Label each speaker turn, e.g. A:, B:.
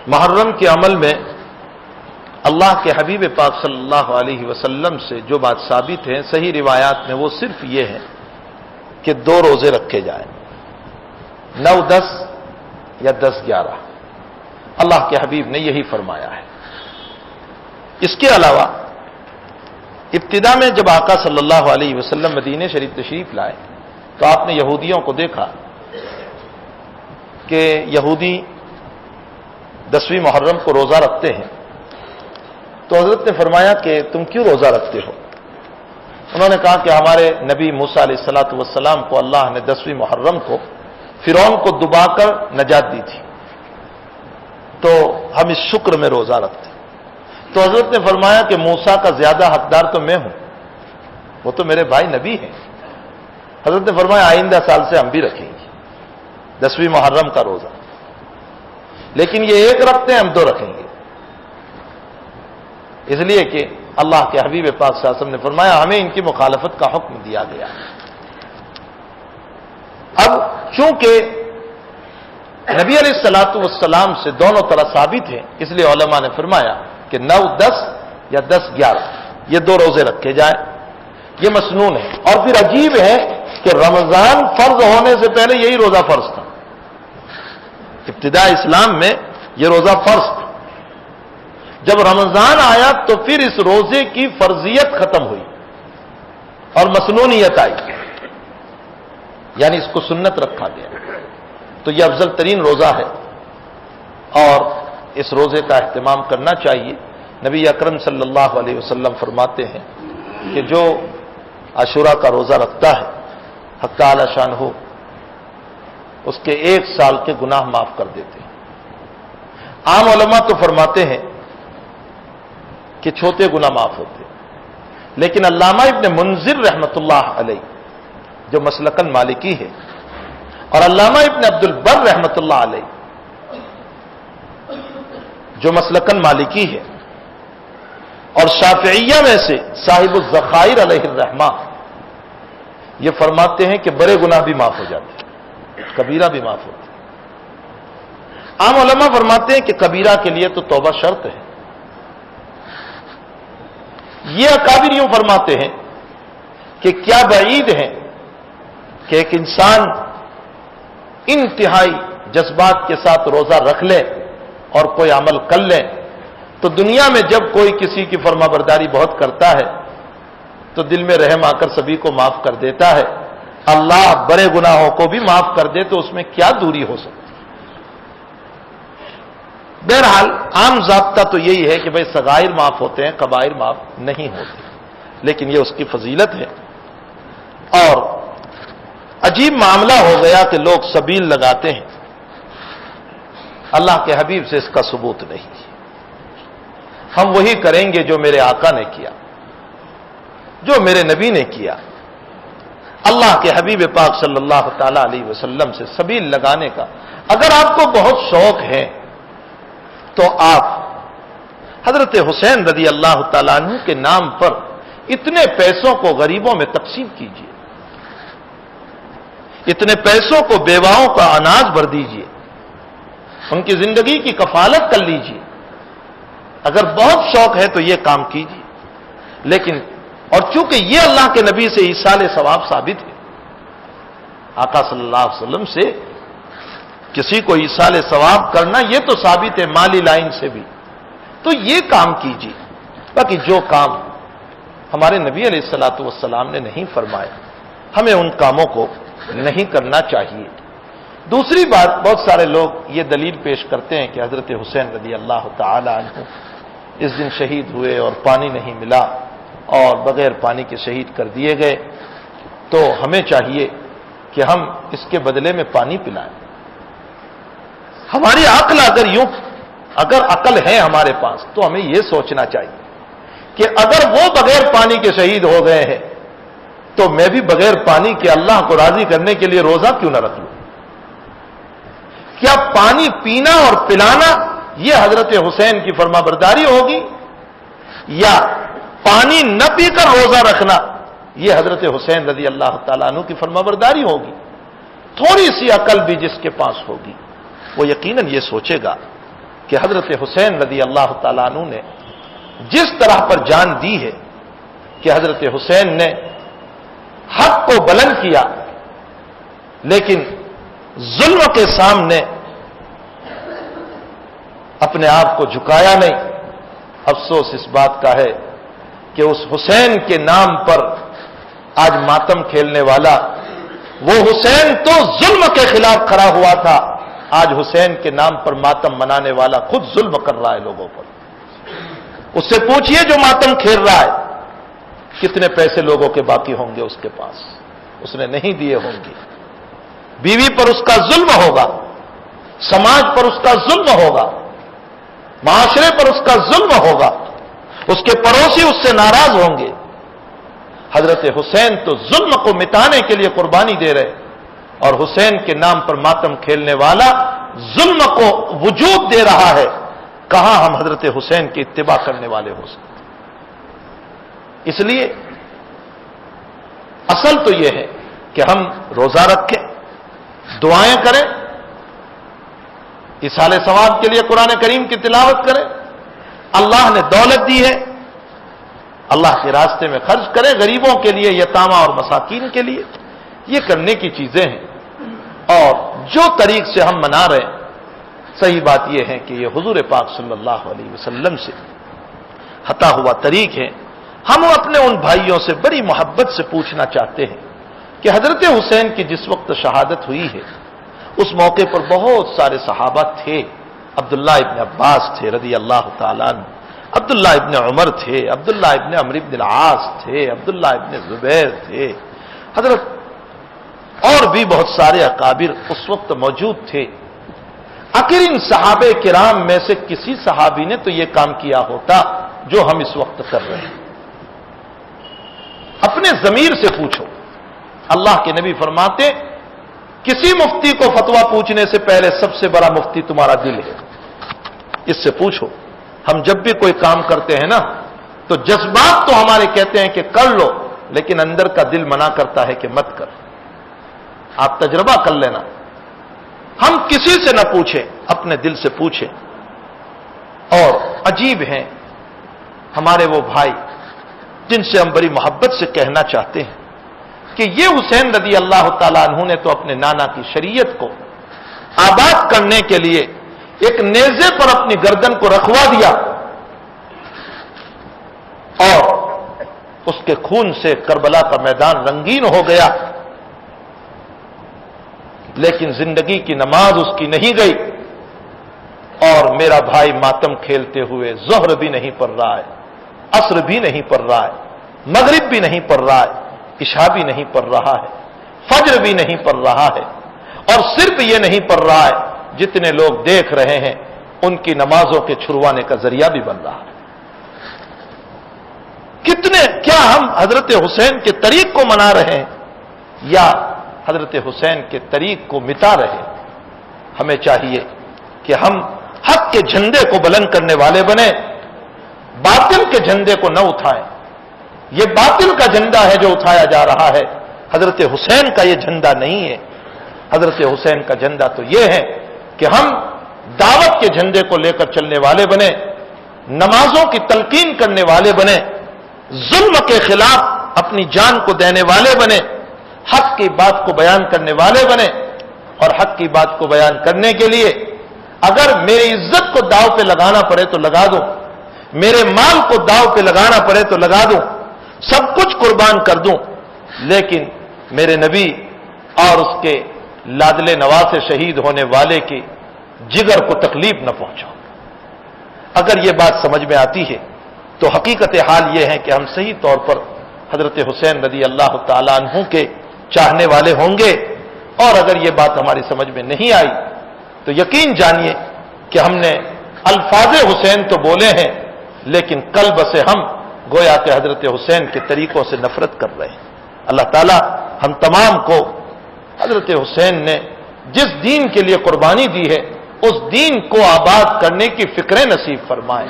A: محرم کے عمل میں اللہ کے حبیب پاک صلی اللہ علیہ وسلم سے جو بات ثابت ہے صحیح روایات میں، وہ صرف یہ ہے کہ 2 روزے رکھے جائیں، 9-10 یا 10-11۔ اللہ کے حبیب نے یہی فرمایا ہے۔ اس کے علاوہ ابتدا میں جب آقا صلی اللہ علیہ وسلم مدینہ شریف تشریف لائے تو آپ نے یہودیوں کو دیکھا کہ یہودی 10ویں محرم کو روزہ رکھتے ہیں، تو حضرت نے فرمایا کہ تم کیوں روزہ رکھتے ہو؟ انہوں نے کہا کہ ہمارے نبی موسیٰ علیہ الصلوۃ والسلام کو اللہ نے 10ویں محرم کو فرعون کو دبا کر نجات دی تھی، تو ہم اس شکر میں روزہ رکھتے ہیں۔ تو حضرت نے فرمایا کہ موسیٰ کا زیادہ حقدار تو میں ہوں، وہ تو میرے بھائی نبی ہیں۔ حضرت نے فرمایا آئندہ سال سے ہم بھی رکھیں گے 10ویں محرم کا روزہ، لیکن یہ ایک رکھتے ہیں، ہم 2 رکھیں گے، اس لیے کہ اللہ کے حبیب پاک صلی اللہ علیہ وسلم نے فرمایا ہمیں ان کی مخالفت کا حکم دیا گیا۔ اب چونکہ نبی علیہ الصلوۃ والسلام سے دونوں طرح ثابت ہیں، اس لیے علماء نے فرمایا کہ 9-10 یا 10-11 یہ 2 روزے رکھے جائیں، یہ مسنون ہے۔ اور پھر عجیب ہے کہ رمضان فرض ہونے سے پہلے یہی روزہ فرض تھا، ابتدا اسلام میں یہ روزہ فرض تھا، جب رمضان آیا تو پھر اس روزے کی فرضیت ختم ہوئی اور مسنونیت آئی، یعنی اس کو سنت رکھا گیا۔ تو یہ افضل ترین روزہ ہے اور اس روزے کا اہتمام کرنا چاہیے۔ نبی اکرم صلی اللہ علیہ وسلم فرماتے ہیں کہ جو عاشورہ کا روزہ رکھتا ہے حق تعالی شانہ اس کے 1 سال کے گناہ معاف کر دیتے ہیں۔ عام علماء تو فرماتے ہیں کہ چھوٹے گناہ معاف ہوتے ہیں، لیکن علامہ ابن منذر رحمۃ اللہ علیہ جو مسلکن مالکی ہے اور علامہ ابن عبد البر رحمۃ اللہ علیہ جو مسلکن مالکی ہے اور شافعیہ میں سے صاحب الذخائر علیہ الرحمہ یہ فرماتے ہیں کہ بڑے گناہ بھی معاف ہو جاتے ہیں، کبیرہ بھی معاف ہوتے ہیں۔ عام علماء فرماتے ہیں کہ کبیرہ کے لیے تو توبہ شرط ہے۔ یہ اکابر یوں فرماتے ہیں کہ کیا بعید ہے کہ ایک انسان انتہائی جذبات کے ساتھ روزہ رکھ لے اور کوئی عمل کر لے، تو دنیا میں جب کوئی کسی کی فرما برداری بہت کرتا ہے تو دل میں رحم آ کر سبھی کو معاف کر دیتا ہے، اللہ بڑے گناہوں کو بھی معاف کر دے تو اس میں کیا دوری ہو سکتی؟ بہرحال عام ضابطہ تو یہی ہے کہ بھئی صغائر معاف ہوتے ہیں، کبائر معاف نہیں ہوتے، لیکن یہ اس کی فضیلت ہے۔ اور عجیب معاملہ ہو گیا کہ لوگ سبیل لگاتے ہیں، اللہ کے حبیب سے اس کا ثبوت نہیں۔ ہم وہی کریں گے جو میرے آقا نے کیا، جو میرے نبی نے کیا۔ اللہ کے حبیب پاک صلی اللہ تعالی علیہ وسلم سے سبیل لگانے کا اگر آپ کو بہت شوق ہے تو آپ حضرت حسین رضی اللہ تعالیٰ عنہ کے نام پر اتنے پیسوں کو غریبوں میں تقسیم کیجیے، اتنے پیسوں کو بیواؤں کا اناج بھر دیجیے، ان کی زندگی کی کفالت کر لیجیے۔ اگر بہت شوق ہے تو یہ کام کیجیے، لیکن اور چونکہ یہ اللہ کے نبی سے ایصال ثواب ثابت ہے، آقا صلی اللہ علیہ وسلم سے کسی کو ایصال ثواب کرنا یہ تو ثابت ہے مالی لائن سے بھی، تو یہ کام کیجیے۔ باقی جو کام ہمارے نبی علیہ الصلوۃ والسلام نے نہیں فرمایا ہمیں ان کاموں کو نہیں کرنا چاہیے۔ دوسری بات، بہت سارے لوگ یہ دلیل پیش کرتے ہیں کہ حضرت حسین رضی اللہ تعالی عنہ اس دن شہید ہوئے اور پانی نہیں ملا اور بغیر پانی کے شہید کر دیے گئے، تو ہمیں چاہیے کہ ہم اس کے بدلے میں پانی پلائیں۔ ہماری عقل اگر عقل ہے ہمارے پاس تو ہمیں یہ سوچنا چاہیے کہ اگر وہ بغیر پانی کے شہید ہو گئے ہیں تو میں بھی بغیر پانی کے اللہ کو راضی کرنے کے لیے روزہ کیوں نہ رکھ لوں؟ کیا پانی پینا اور پلانا یہ حضرت حسین کی فرما برداری ہوگی، یا پانی نہ پی کر روزہ رکھنا یہ حضرت حسین رضی اللہ تعالیٰ عنہ کی فرما برداری ہوگی؟ تھوڑی سی عقل بھی جس کے پاس ہوگی وہ یقیناً یہ سوچے گا کہ حضرت حسین رضی اللہ تعالیٰ عنہ نے جس طرح پر جان دی ہے کہ حضرت حسین نے حق کو بلند کیا لیکن ظلم کے سامنے اپنے آپ کو جھکایا نہیں. افسوس اس بات کا ہے کہ اس حسین کے نام پر آج ماتم کھیلنے والا، وہ حسین تو ظلم کے خلاف کھڑا ہوا تھا، آج حسین کے نام پر ماتم منانے والا خود ظلم کر رہا ہے لوگوں پر. اس سے پوچھئے جو ماتم کھیل رہا ہے کتنے پیسے لوگوں کے باقی ہوں گے اس کے پاس، اس نے نہیں دیے ہوں گے. بیوی پر اس کا ظلم ہوگا، سماج پر اس کا ظلم ہوگا، معاشرے پر اس کا ظلم ہوگا، اس کے پڑوسی اس سے ناراض ہوں گے. حضرت حسین تو ظلم کو مٹانے کے لیے قربانی دے رہے، اور حسین کے نام پر ماتم کھیلنے والا ظلم کو وجود دے رہا ہے. کہاں ہم حضرت حسین کی اتباع کرنے والے ہو سکتے؟ اس لیے اصل تو یہ ہے کہ ہم روزہ رکھیں، دعائیں کریں، ایصال ثواب کے لیے قرآن کریم کی تلاوت کریں. اللہ نے دولت دی ہے، اللہ کے راستے میں خرچ کریں، غریبوں کے لیے، یتامى اور مساکین کے لیے. یہ کرنے کی چیزیں ہیں. اور جو طریق سے ہم منا رہے ہیں، صحیح بات یہ ہے کہ یہ حضور پاک صلی اللہ علیہ وسلم سے عطا ہوا طریق ہے. ہم اپنے ان بھائیوں سے بڑی محبت سے پوچھنا چاہتے ہیں کہ حضرت حسین کی جس وقت شہادت ہوئی ہے اس موقع پر بہت سارے صحابہ تھے. عبداللہ ابن عباس تھے رضی اللہ تعالیٰ عنہ، عبداللہ ابن عمر تھے، عبداللہ ابن عمرو ابن العاص تھے، عبداللہ ابن زبیر تھے، حضرت اور بھی بہت سارے اکابر اس وقت موجود تھے. آخر ان صحابہ کرام میں سے کسی صحابی نے تو یہ کام کیا ہوتا جو ہم اس وقت کر رہے ہیں. اپنے ضمیر سے پوچھو. اللہ کے نبی فرماتے کسی مفتی کو فتویٰ پوچھنے سے پہلے سب سے بڑا مفتی تمہارا دل ہے، اس سے پوچھو. ہم جب بھی کوئی کام کرتے ہیں نا تو جذبات تو ہمارے کہتے ہیں کہ کر لو، لیکن اندر کا دل منع کرتا ہے کہ مت کر. آپ تجربہ کر لینا. ہم کسی سے نہ پوچھیں، اپنے دل سے پوچھیں. اور عجیب ہیں ہمارے وہ بھائی جن سے ہم بڑی محبت سے کہنا چاہتے ہیں کہ یہ حسین رضی اللہ تعالیٰ عنہ نے تو اپنے نانا کی شریعت کو آباد کرنے کے لیے ایک نیزے پر اپنی گردن کو رکھوا دیا، اور اس کے خون سے کربلا کا میدان رنگین ہو گیا. لیکن زندگی کی نماز اس کی نہیں گئی، اور میرا بھائی ماتم کھیلتے ہوئے ظہر بھی نہیں پڑھ رہا ہے، عصر بھی نہیں پڑھ رہا ہے، مغرب بھی نہیں پڑھ رہا ہے، عشاء بھی نہیں پڑھ رہا ہے، فجر بھی نہیں پڑھ رہا ہے. اور صرف یہ نہیں پڑھ رہا ہے، جتنے لوگ دیکھ رہے ہیں ان کی نمازوں کے چھروانے کا ذریعہ بھی بن رہا ہے. کیا ہم حضرت حسین کے طریق کو منا رہے ہیں یا حضرت حسین کے طریق کو مٹا رہے ہیں؟ ہمیں چاہیے کہ ہم حق کے جھنڈے کو بلند کرنے والے بنیں، باطل کے جھنڈے کو نہ اٹھائیں. یہ باطل کا جھنڈا ہے جو اٹھایا جا رہا ہے، حضرت حسین کا یہ جھنڈا نہیں ہے. حضرت حسین کا جھنڈا تو یہ ہے کہ ہم دعوت کے جھنڈے کو لے کر چلنے والے بنیں، نمازوں کی تلقین کرنے والے بنیں، ظلم کے خلاف اپنی جان کو دینے والے بنیں، حق کی بات کو بیان کرنے والے بنیں. اور حق کی بات کو بیان کرنے کے لیے اگر میری عزت کو داؤ پہ لگانا پڑے تو لگا دوں، میرے مال کو داؤ پہ لگانا پڑے تو لگا دوں، سب کچھ قربان کر دوں، لیکن میرے نبی اور اس کے لاڈلے نواسے شہید ہونے والے کی جگر کو تکلیف نہ پہنچاؤں. اگر یہ بات سمجھ میں آتی ہے تو حقیقت حال یہ ہے کہ ہم صحیح طور پر حضرت حسین رضی اللہ تعالیٰ عنہ کے چاہنے والے ہوں گے. اور اگر یہ بات ہماری سمجھ میں نہیں آئی تو یقین جانیے کہ ہم نے الفاظ حسین تو بولے ہیں، لیکن قلب سے ہم گویا کہ حضرت حسین کے طریقوں سے نفرت کر رہے ہیں. اللہ تعالیٰ ہم تمام کو حضرت حسین نے جس دین کے لیے قربانی دی ہے اس دین کو آباد کرنے کی فکریں نصیب فرمائے.